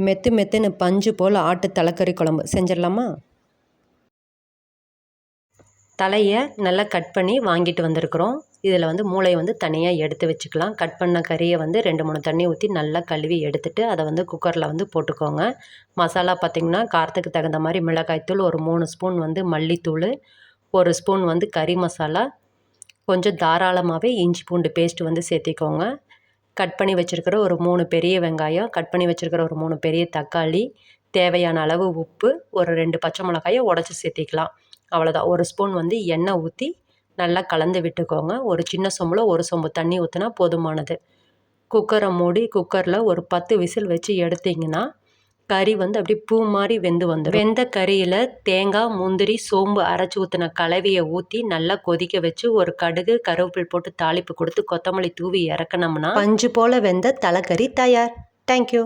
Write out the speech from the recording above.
மெத்து மெத்துன்னு பஞ்சு போல் ஆட்டு தலைக்கறி குழம்பு செஞ்சிடலாமா? தலையை நல்லா கட் பண்ணி வாங்கிட்டு வந்திருக்கிறோம். இதில் மூளையை தனியாக எடுத்து வச்சுக்கலாம். கட் பண்ண கறியை 2-3 தண்ணி ஊற்றி நல்லா கழுவி எடுத்துட்டு அதை குக்கரில் போட்டுக்கோங்க. மசாலா பார்த்திங்கன்னா காரத்துக்கு தகுந்த மாதிரி மிளகாய்த்தூள், ஒரு 3 ஸ்பூன் மல்லித்தூள், 1 ஸ்பூன் கறி மசாலா, கொஞ்சம் தாராளமாகவே இஞ்சி பூண்டு பேஸ்ட்டு சேர்த்திக்கோங்க. கட் பண்ணி வச்சுருக்கிற ஒரு 3 பெரிய வெங்காயம், கட் பண்ணி வச்சுருக்கிற ஒரு 3 பெரிய தக்காளி, தேவையான அளவு உப்பு, ஒரு 2 பச்சை மிளகாயை உடச்சி சேர்த்திக்கலாம். அவ்வளோதான். 1 ஸ்பூன் எண்ணெய் ஊற்றி நல்லா கலந்து விட்டுக்கோங்க. ஒரு சின்ன சொம்பில் 1 சொம்பு தண்ணி ஊற்றினா போதுமானது. குக்கரை மூடி குக்கரில் ஒரு 10 விசில் வச்சு எடுத்திங்கன்னா கறி அப்படியே பூ மாதிரி வெந்து வந்துடும். வெந்த கறியில் தேங்காய், முந்திரி, சோம்பு அரைச்சி ஊற்றின கலவையை ஊற்றி நல்லா கொதிக்க வச்சு ஒரு கடுகு, கருவேப்பில் போட்டு தாளிப்பு கொடுத்து கொத்தமல்லி தூவி இறக்கணும்னா பஞ்சு போல் வெந்த தலைக்கறி தயார். தேங்க்யூ.